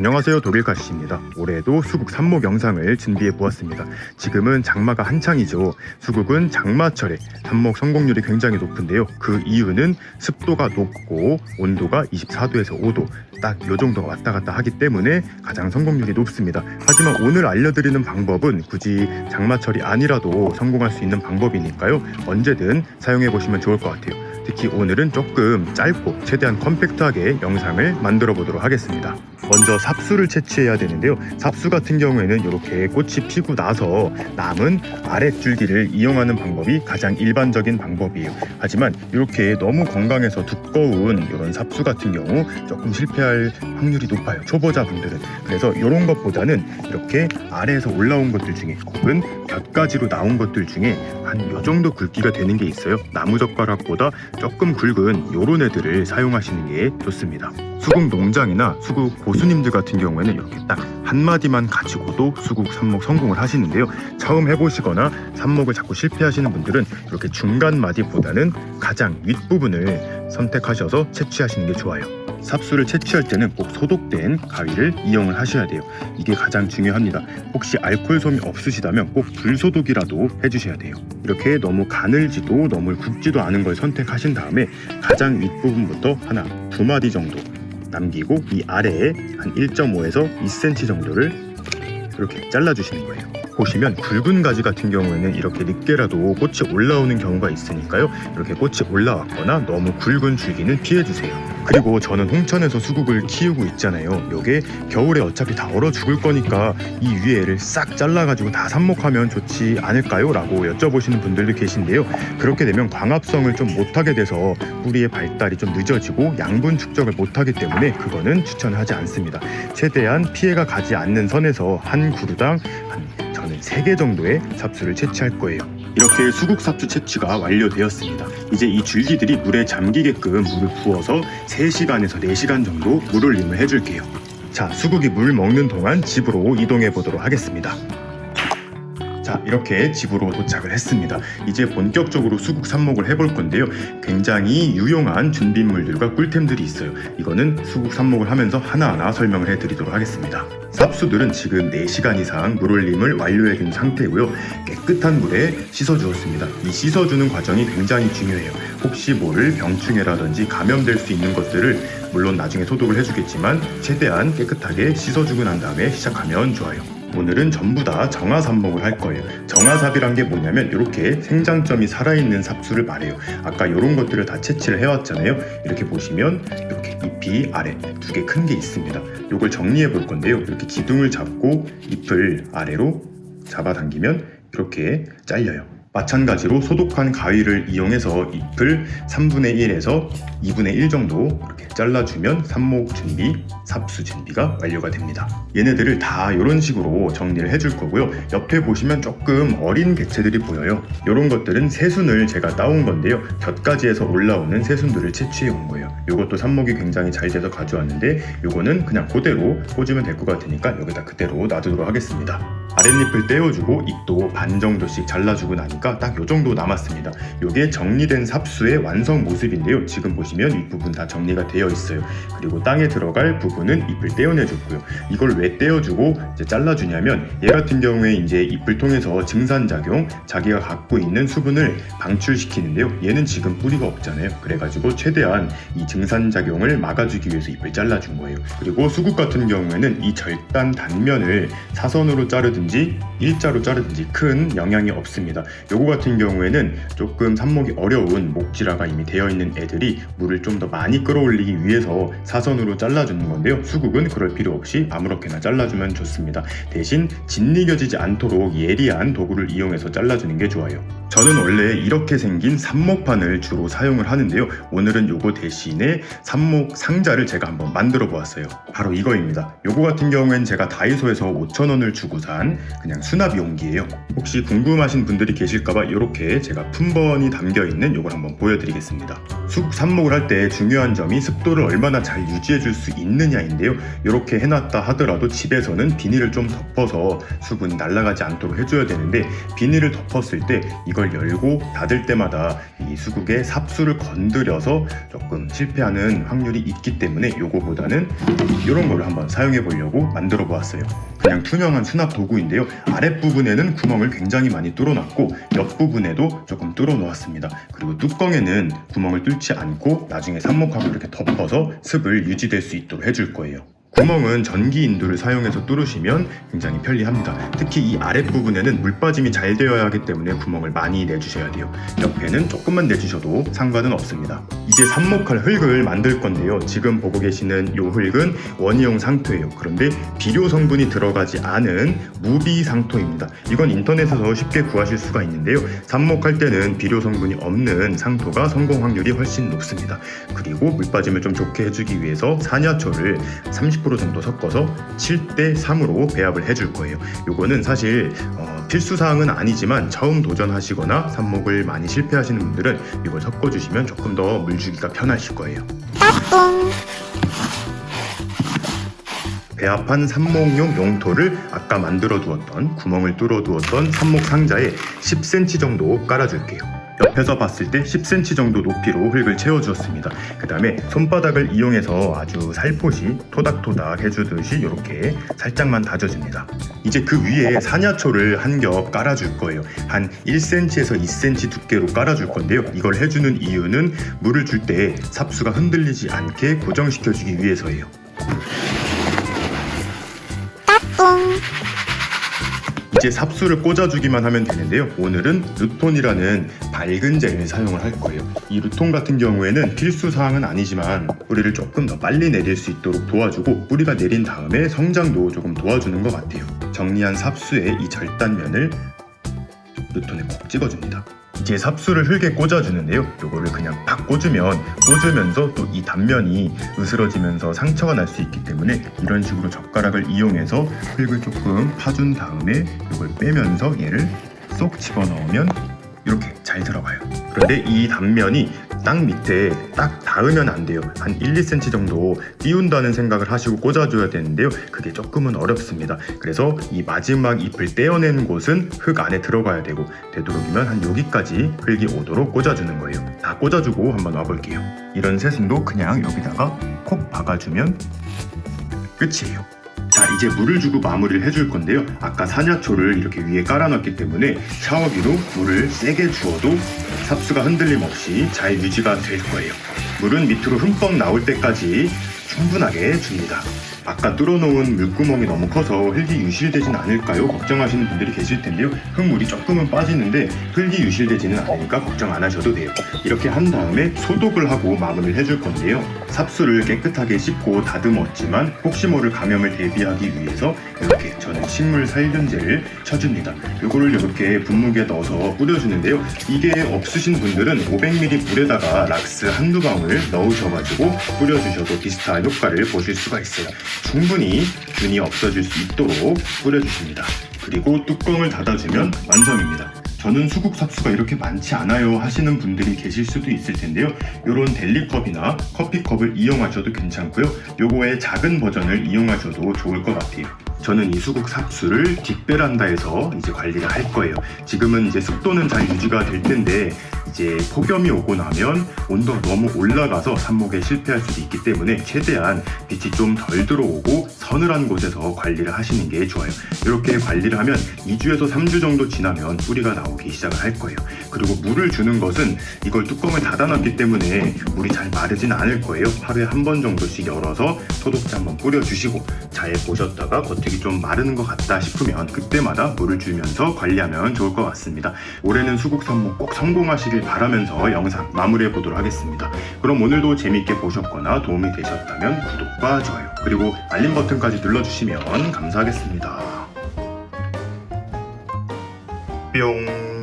안녕하세요, 독일가시입니다. 올해도 수국 삽목 영상을 준비해 보았습니다. 지금은 장마가 한창이죠. 수국은 장마철에 삽목 성공률이 굉장히 높은데요. 그 이유는 습도가 높고 온도가 24도에서 5도 딱 요 정도가 왔다 갔다 하기 때문에 가장 성공률이 높습니다. 하지만 오늘 알려드리는 방법은 굳이 장마철이 아니라도 성공할 수 있는 방법이니까요. 언제든 사용해 보시면 좋을 것 같아요. 특히 오늘은 조금 짧고 최대한 컴팩트하게 영상을 만들어 보도록 하겠습니다. 먼저 삽수를 채취해야 되는데요. 삽수 같은 경우에는 이렇게 꽃이 피고 나서 남은 아랫줄기를 이용하는 방법이 가장 일반적인 방법이에요. 하지만 이렇게 너무 건강해서 두꺼운 이런 삽수 같은 경우 조금 실패할 확률이 높아요, 초보자분들은. 그래서 이런 것보다는 이렇게 아래에서 올라온 것들 중에 혹은 곁가지로 나온 것들 중에 한 요 정도 굵기가 되는 게 있어요. 나무젓가락보다 조금 굵은 요런 애들을 사용하시는 게 좋습니다. 수국 농장이나 수국 고수님들 같은 경우에는 이렇게 딱 한마디만 가지고도 수국 삽목 성공을 하시는데요. 처음 해보시거나 삽목을 자꾸 실패하시는 분들은 이렇게 중간 마디보다는 가장 윗부분을 선택하셔서 채취하시는 게 좋아요. 삽수를 채취할 때는 꼭 소독된 가위를 이용을 하셔야 돼요. 이게 가장 중요합니다. 혹시 알코올솜이 없으시다면 꼭 불소독이라도 해주셔야 돼요. 이렇게 너무 가늘지도 너무 굵지도 않은 걸 선택하신 다음에 가장 윗부분부터 하나, 두 마디 정도 남기고 이 아래에 한 1.5에서 2cm 정도를 이렇게 잘라주시는 거예요. 보시면 굵은 가지 같은 경우에는 이렇게 늦게라도 꽃이 올라오는 경우가 있으니까요. 이렇게 꽃이 올라왔거나 너무 굵은 줄기는 피해주세요. 그리고 저는 홍천에서 수국을 키우고 있잖아요. 요게 겨울에 어차피 다 얼어 죽을 거니까 이 위에 애를 싹 잘라가지고 다 삽목하면 좋지 않을까요? 라고 여쭤보시는 분들도 계신데요. 그렇게 되면 광합성을 좀 못하게 돼서 뿌리의 발달이 좀 늦어지고 양분 축적을 못하기 때문에 그거는 추천하지 않습니다. 최대한 피해가 가지 않는 선에서 한 그루당 저는 3개 정도의 삽수를 채취할 거예요. 이렇게 수국 삽수 채취가 완료되었습니다. 이제 이 줄기들이 물에 잠기게끔 물을 부어서 3시간에서 4시간 정도 물올림을 해줄게요. 자, 수국이 물 먹는 동안 집으로 이동해 보도록 하겠습니다. 자, 이렇게 집으로 도착을 했습니다. 이제 본격적으로 수국 삽목을 해볼 건데요. 굉장히 유용한 준비물들과 꿀템들이 있어요. 이거는 수국 삽목을 하면서 하나하나 설명을 해드리도록 하겠습니다. 삽수들은 지금 4시간 이상 물올림을 완료해둔 상태고요. 깨끗한 물에 씻어주었습니다. 이 씻어주는 과정이 굉장히 중요해요. 혹시 모를 병충해라든지 감염될 수 있는 것들을 물론 나중에 소독을 해주겠지만 최대한 깨끗하게 씻어주고 난 다음에 시작하면 좋아요. 오늘은 전부 다 정화삽목을 할 거예요. 정화삽이란 게 뭐냐면 이렇게 생장점이 살아있는 삽수를 말해요. 아까 이런 것들을 다 채취를 해왔잖아요. 이렇게 보시면 이렇게 잎이 아래 2개 큰 게 있습니다. 이걸 정리해 볼 건데요. 이렇게 기둥을 잡고 잎을 아래로 잡아당기면 이렇게 잘려요. 마찬가지로 소독한 가위를 이용해서 잎을 3분의 1에서 2분의 1 정도 이렇게 잘라주면 삽목 준비, 삽수 준비가 완료가 됩니다. 얘네들을 다 이런 식으로 정리를 해줄 거고요. 옆에 보시면 조금 어린 개체들이 보여요. 이런 것들은 새순을 제가 따온 건데요. 곁가지에서 올라오는 새순들을 채취해 온 거예요. 이것도 삽목이 굉장히 잘 돼서 가져왔는데 이거는 그냥 그대로 꽂으면 될 것 같으니까 여기다 그대로 놔두도록 하겠습니다. 아랫잎을 떼어주고 잎도 반 정도씩 잘라주고 나니까 딱 요 정도 남았습니다. 요게 정리된 삽수의 완성 모습인데요. 지금 보시면 윗부분 다 정리가 되어 있어요. 그리고 땅에 들어갈 부분은 잎을 떼어내줬고요. 이걸 왜 떼어주고 이제 잘라주냐면 얘 같은 경우에 이제 잎을 통해서 증산작용, 자기가 갖고 있는 수분을 방출시키는데요. 얘는 지금 뿌리가 없잖아요. 그래가지고 최대한 이 증산작용을 막아주기 위해서 잎을 잘라준 거예요. 그리고 수국 같은 경우에는 이 절단 단면을 사선으로 자르든지 일자로 자르든지 큰 영향이 없습니다. 요거 같은 경우에는 조금 삽목이 어려운 목질화가 이미 되어 있는 애들이 물을 좀 더 많이 끌어올리기 위해서 사선으로 잘라주는 건데요. 수국은 그럴 필요 없이 아무렇게나 잘라주면 좋습니다. 대신 짓이겨지지 않도록 예리한 도구를 이용해서 잘라주는 게 좋아요. 저는 원래 이렇게 생긴 삽목판을 주로 사용을 하는데요. 오늘은 요거 대신에 삽목 상자를 제가 한번 만들어 보았어요. 바로 이거입니다. 요거 같은 경우엔 제가 다이소에서 5,000원을 주고 산 그냥 수납 용기예요. 혹시 궁금하신 분들이 계실까봐 이렇게 제가 품번이 담겨있는 요걸 한번 보여드리겠습니다. 수국 삽목을 할 때 중요한 점이 습도를 얼마나 잘 유지해 줄 수 있느냐인데요. 이렇게 해놨다 하더라도 집에서는 비닐을 좀 덮어서 수분이 날아가지 않도록 해줘야 되는데 비닐을 덮었을 때 이걸 이걸 열고 닫을 때마다 이 수국의 삽수를 건드려서 조금 실패하는 확률이 있기 때문에 요거보다는 이런 거를 한번 사용해 보려고 만들어 보았어요. 그냥 투명한 수납 도구인데요. 아랫부분에는 구멍을 굉장히 많이 뚫어놨고 옆부분에도 조금 뚫어 놓았습니다. 그리고 뚜껑에는 구멍을 뚫지 않고 나중에 삽목하고 이렇게 덮어서 습을 유지될 수 있도록 해줄 거예요. 구멍은 전기 인두를 사용해서 뚫으시면 굉장히 편리합니다. 특히 이 아랫부분에는 물빠짐이 잘 되어야 하기 때문에 구멍을 많이 내주셔야 돼요. 옆에는 조금만 내주셔도 상관은 없습니다. 이제 삽목할 흙을 만들 건데요. 지금 보고 계시는 이 흙은 원이용 상토예요. 그런데 비료 성분이 들어가지 않은 무비 상토입니다. 이건 인터넷에서 쉽게 구하실 수가 있는데요. 삽목할 때는 비료 성분이 없는 상토가 성공 확률이 훨씬 높습니다. 그리고 물빠짐을 좀 좋게 해주기 위해서 산야초를 30% 정도 섞어서 7:3으로 배합을 해줄 거예요. 요거는 사실 필수사항은 아니지만 처음 도전하시거나 삽목을 많이 실패하시는 분들은 이걸 섞어주시면 조금 더 물주기가 편하실 거예요. 배합한 삽목용 용토를 아까 만들어 두었던 구멍을 뚫어 두었던 삽목 상자에 10cm 정도 깔아줄게요. 옆에서 봤을 때 10cm 정도 높이로 흙을 채워주었습니다. 그 다음에 손바닥을 이용해서 아주 살포시 토닥토닥 해주듯이 이렇게 살짝만 다져줍니다. 이제 그 위에 산야초를 한 겹 깔아줄 거예요. 한 1cm에서 2cm 두께로 깔아줄 건데요. 이걸 해주는 이유는 물을 줄 때 삽수가 흔들리지 않게 고정시켜주기 위해서예요. 이제 삽수를 꽂아주기만 하면 되는데요. 오늘은 루톤이라는 밝은 젤을 사용을 할 거예요. 이 루톤 같은 경우에는 필수사항은 아니지만 뿌리를 조금 더 빨리 내릴 수 있도록 도와주고 뿌리가 내린 다음에 성장도 조금 도와주는 것 같아요. 정리한 삽수에 이 절단면을 루톤에 콕 찍어줍니다. 이제 삽수를 흙에 꽂아주는데요. 요거를 그냥 팍 꽂으면서 또 이 단면이 으스러지면서 상처가 날 수 있기 때문에 이런 식으로 젓가락을 이용해서 흙을 조금 파준 다음에 이걸 빼면서 얘를 쏙 집어넣으면 이렇게 잘 들어가요. 그런데 이 단면이 땅 밑에 딱 닿으면 안 돼요. 한 1, 2cm 정도 띄운다는 생각을 하시고 꽂아줘야 되는데요. 그게 조금은 어렵습니다. 그래서 이 마지막 잎을 떼어낸 곳은 흙 안에 들어가야 되고 되도록이면 한 여기까지 흙이 오도록 꽂아주는 거예요. 다 꽂아주고 한번 와볼게요. 이런 새순도 그냥 여기다가 콕 박아주면 끝이에요. 자, 이제 물을 주고 마무리를 해줄 건데요. 아까 산야초를 이렇게 위에 깔아놨기 때문에 샤워기로 물을 세게 주어도 삽수가 흔들림 없이 잘 유지가 될 거예요. 물은 밑으로 흠뻑 나올 때까지 충분하게 줍니다. 아까 뚫어놓은 물구멍이 너무 커서 흙이 유실되진 않을까요? 걱정하시는 분들이 계실 텐데요. 흙물이 조금은 빠지는데 흙이 유실되지는 않으니까 걱정 안 하셔도 돼요. 이렇게 한 다음에 소독을 하고 마무리를 해줄 건데요. 삽수를 깨끗하게 씻고 다듬었지만 혹시 모를 감염을 대비하기 위해서 이렇게 저는 식물 살균제를 쳐줍니다. 이거를 이렇게 분무기에 넣어서 뿌려주는데요. 이게 없으신 분들은 500ml 물에다가 락스 한두 방울 넣으셔가지고 뿌려주셔도 비슷한 효과를 보실 수가 있어요. 충분히 균이 없어질 수 있도록 뿌려주십니다. 그리고 뚜껑을 닫아주면 완성입니다. 저는 수국 삽수가 이렇게 많지 않아요 하시는 분들이 계실 수도 있을 텐데요. 이런 델리컵이나 커피컵을 이용하셔도 괜찮고요. 요거의 작은 버전을 이용하셔도 좋을 것 같아요. 저는 이 수국 삽수를 뒷베란다에서 이제 관리를 할 거예요. 지금은 이제 습도는 잘 유지가 될 텐데 이제 폭염이 오고 나면 온도가 너무 올라가서 삽목에 실패할 수도 있기 때문에 최대한 빛이 좀 덜 들어오고 서늘한 곳에서 관리를 하시는 게 좋아요. 이렇게 관리를 하면 2주에서 3주 정도 지나면 뿌리가 나오기 시작을 할 거예요. 그리고 물을 주는 것은 이걸 뚜껑을 닫아놨기 때문에 물이 잘 마르진 않을 거예요. 하루에 한 번 정도씩 열어서 소독제 한번 뿌려주시고 잘 보셨다가 겉흙이 좀 마르는 것 같다 싶으면 그때마다 물을 주면서 관리하면 좋을 것 같습니다. 올해는 수국 삽목 꼭 성공하시길 바라면서 영상 마무리해 보도록 하겠습니다. 그럼 오늘도 재밌게 보셨거나 도움이 되셨다면 구독과 좋아요 그리고 알림 버튼까지 눌러주시면 감사하겠습니다. 뿅.